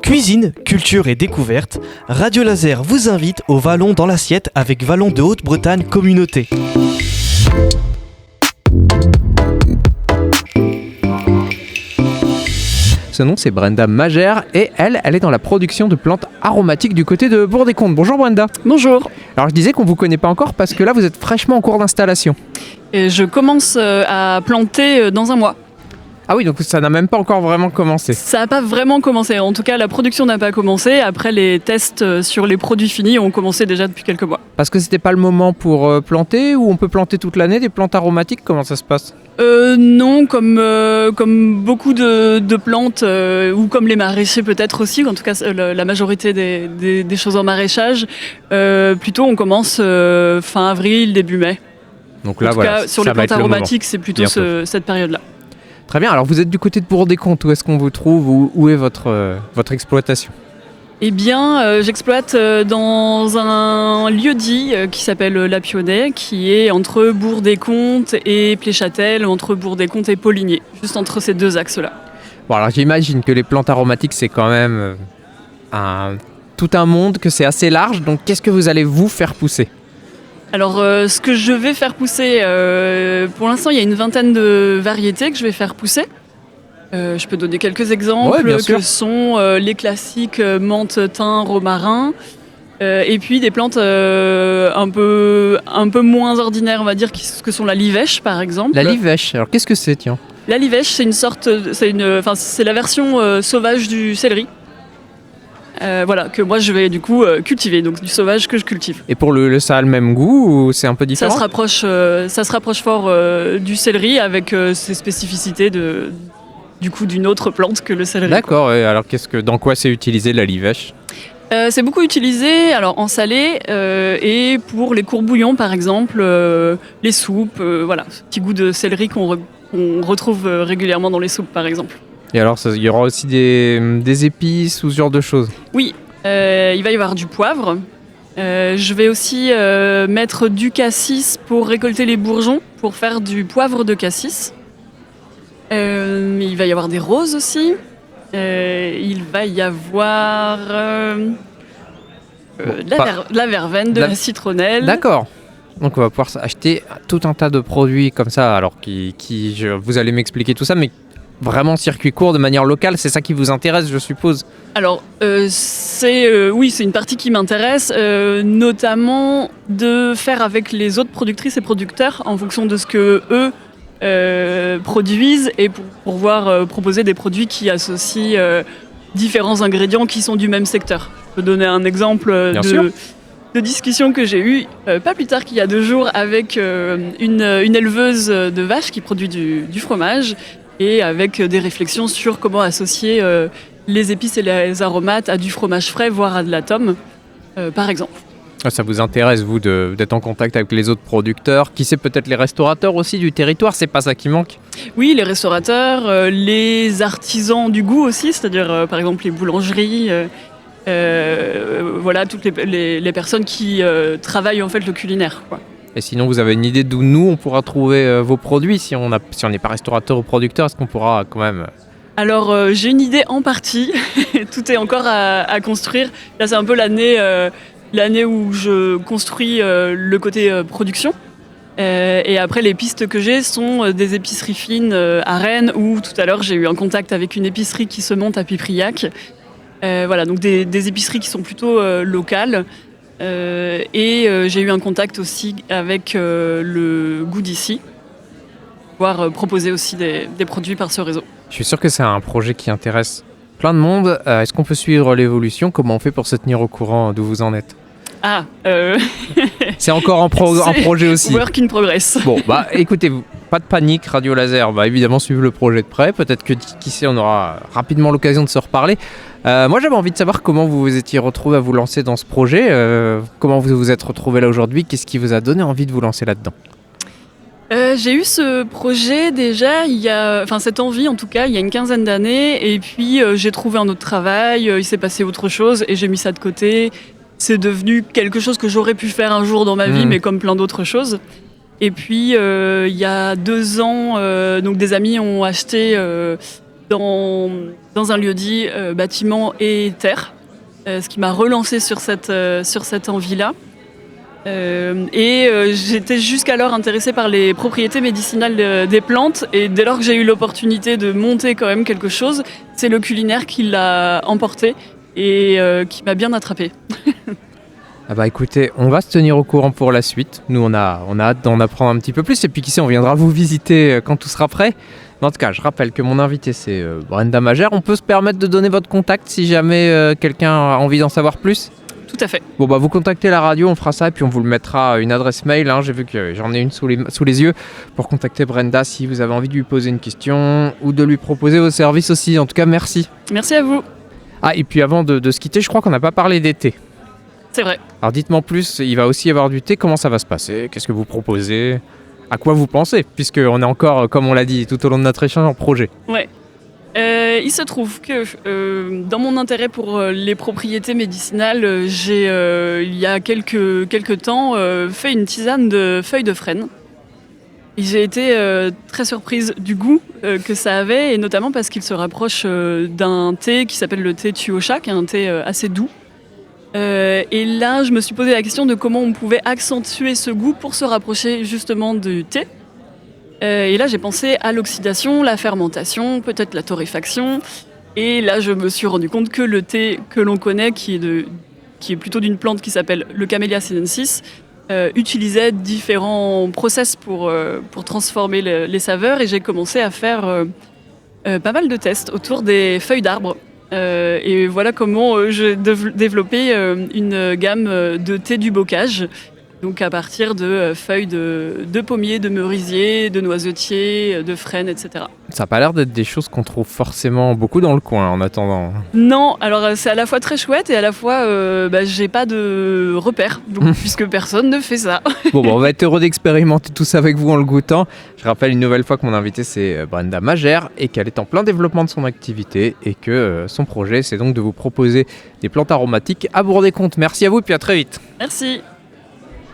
Cuisine, culture et découverte, Radio Laser vous invite au Vallon dans l'assiette avec Vallon de Haute-Bretagne Communauté. Son nom c'est Brenda Magère et elle est dans la production de plantes aromatiques du côté de Bourg-des-Comtes. Bonjour Brenda. Bonjour. Alors je disais qu'on vous connaît pas encore parce que là vous êtes fraîchement en cours d'installation. Et je commence à planter dans un mois. Ah oui, donc ça n'a même pas encore vraiment commencé. Ça n'a pas vraiment commencé. En tout cas, la production n'a pas commencé. Après, les tests sur les produits finis ont commencé déjà depuis quelques mois. Parce que c'était pas le moment pour planter ou on peut planter toute l'année des plantes aromatiques? Comment ça se passe? Non, comme beaucoup de plantes, ou comme les maraîchers peut-être aussi, en tout cas la majorité des choses en maraîchage, plutôt on commence fin avril, début mai. Donc là, en tout cas, sur les plantes aromatiques, c'est plutôt cette période-là. Très bien, alors vous êtes du côté de Bourg-des-Comtes, où est-ce qu'on vous trouve, où est votre exploitation? Eh bien, j'exploite dans un lieu-dit qui s'appelle La Pionnet, qui est entre Bourg-des-Comtes et Pléchâtel, entre Bourg-des-Comtes et Poligné, juste entre ces deux axes-là. Bon, alors j'imagine que les plantes aromatiques, c'est quand même tout un monde, que c'est assez large, donc qu'est-ce que vous allez vous faire pousser? Alors, ce que je vais faire pousser, pour l'instant, il y a une vingtaine de variétés que je vais faire pousser. Je peux donner quelques exemples, que sont les classiques menthe, thym, romarin, et puis des plantes un peu moins ordinaires, on va dire, que sont la livèche, par exemple. La livèche, alors qu'est-ce que c'est, tiens? La livèche, c'est la version sauvage du céleri. Voilà, que moi je vais du coup cultiver, donc du sauvage que je cultive. Et pour ça a le même goût ou c'est un peu différent? Ça se rapproche fort du céleri avec ses spécificités du coup d'une autre plante que le céleri. D'accord, et alors dans quoi c'est utilisé la livèche? C'est beaucoup utilisé alors en salé et pour les courbouillons par exemple, les soupes, voilà, ce petit goût de céleri qu'on retrouve régulièrement dans les soupes par exemple. Et alors, il y aura aussi des épices ou ce genre de choses? Oui, il va y avoir du poivre. Je vais aussi mettre du cassis pour récolter les bourgeons, pour faire du poivre de cassis. Il va y avoir des roses aussi. Il va y avoir la verveine, de la citronnelle. D'accord. Donc on va pouvoir acheter tout un tas de produits comme ça, alors vous allez m'expliquer tout ça, mais vraiment circuit court de manière locale, c'est ça qui vous intéresse, je suppose? Alors, c'est une partie qui m'intéresse, notamment de faire avec les autres productrices et producteurs en fonction de ce que eux produisent et pour pouvoir proposer des produits qui associent différents ingrédients qui sont du même secteur. Je peux donner un exemple de discussion que j'ai eue pas plus tard qu'il y a 2 jours avec une éleveuse de vaches qui produit du fromage, et avec des réflexions sur comment associer les épices et les aromates à du fromage frais, voire à de la tome, par exemple. Ça vous intéresse, vous, d'être en contact avec les autres producteurs, qui sait peut-être les restaurateurs aussi du territoire, c'est pas ça qui manque? Oui, les restaurateurs, les artisans du goût aussi, c'est-à-dire par exemple les boulangeries, voilà, toutes les personnes qui travaillent en fait le culinaire, quoi. Et sinon, vous avez une idée d'où nous, on pourra trouver vos produits? Si on n'est pas restaurateur ou producteur, est-ce qu'on pourra quand même... Alors, j'ai une idée en partie. Tout est encore à construire. Là, c'est un peu l'année où je construis le côté production. Et après, les pistes que j'ai sont des épiceries fines à Rennes, où tout à l'heure, j'ai eu un contact avec une épicerie qui se monte à Pipriac. Voilà, donc des épiceries qui sont plutôt locales. Et j'ai eu un contact aussi avec le goût d'ici, pouvoir proposer aussi des produits par ce réseau. Je suis sûr que c'est un projet qui intéresse plein de monde. Est-ce qu'on peut suivre l'évolution? Comment on fait pour se tenir au courant d'où vous en êtes? C'est encore en projet aussi. Work in progress. Bon, écoutez, pas de panique, Radio Laser va évidemment suivre le projet de près. Peut-être que, qui sait, on aura rapidement l'occasion de se reparler. Moi, j'avais envie de savoir comment vous vous étiez retrouvé à vous lancer dans ce projet. Comment vous vous êtes retrouvé là aujourd'hui? Qu'est-ce qui vous a donné envie de vous lancer là-dedans? J'ai eu ce projet déjà, cette envie en tout cas, il y a une quinzaine d'années. Et puis, j'ai trouvé un autre travail, il s'est passé autre chose et j'ai mis ça de côté. C'est devenu quelque chose que j'aurais pu faire un jour dans ma vie, mais comme plein d'autres choses. Et puis, il y a 2 ans, donc des amis ont acheté dans un lieu-dit bâtiment et terre, ce qui m'a relancée sur cette envie-là. J'étais jusqu'alors intéressée par les propriétés médicinales des plantes, et dès lors que j'ai eu l'opportunité de monter quand même quelque chose, c'est le culinaire qui l'a emporté et qui m'a bien attrapée. Ah bah écoutez, on va se tenir au courant pour la suite. Nous, on a hâte d'en apprendre un petit peu plus. Et puis qui sait, on viendra vous visiter quand tout sera prêt. Mais en tout cas, je rappelle que mon invité, c'est Brenda Magère. On peut se permettre de donner votre contact si jamais quelqu'un a envie d'en savoir plus? Tout à fait. Bon bah vous contactez la radio, on fera ça et puis on vous le mettra une adresse mail. J'ai vu que j'en ai une sous les yeux pour contacter Brenda si vous avez envie de lui poser une question ou de lui proposer vos services aussi. En tout cas, merci. Merci à vous. Ah, et puis avant de se quitter, je crois qu'on n'a pas parlé d'été. C'est vrai. Alors dites-moi plus, il va aussi y avoir du thé, comment ça va se passer? Qu'est-ce que vous proposez? À quoi vous pensez? Puisqu'on est encore, comme on l'a dit tout au long de notre échange, en projet. Ouais. Il se trouve que dans mon intérêt pour les propriétés médicinales, j'ai, il y a quelques temps, fait une tisane de feuilles de frêne. Et j'ai été très surprise du goût que ça avait, et notamment parce qu'il se rapproche d'un thé qui s'appelle le thé Tuosha, qui est un thé assez doux. Et là, je me suis posé la question de comment on pouvait accentuer ce goût pour se rapprocher justement du thé. Et là, j'ai pensé à l'oxydation, la fermentation, peut-être la torréfaction. Et là, je me suis rendu compte que le thé que l'on connaît, qui est plutôt d'une plante qui s'appelle le Camellia sinensis, utilisait différents process pour transformer les saveurs. Et j'ai commencé à faire pas mal de tests autour des feuilles d'arbres. Et voilà comment j'ai développé une gamme de thé du bocage, donc à partir de feuilles de pommier, de merisier, de noisetier, de frêne, etc. Ça n'a pas l'air d'être des choses qu'on trouve forcément beaucoup dans le coin en attendant. Non, alors c'est à la fois très chouette et à la fois j'ai pas de repères, donc, puisque personne ne fait ça. Bon, on va être heureux d'expérimenter tout ça avec vous en le goûtant. Je rappelle une nouvelle fois que mon invité c'est Brenda Magère et qu'elle est en plein développement de son activité et que son projet c'est donc de vous proposer des plantes aromatiques à Bourg-des-Comptes. Merci à vous et puis à très vite. Merci.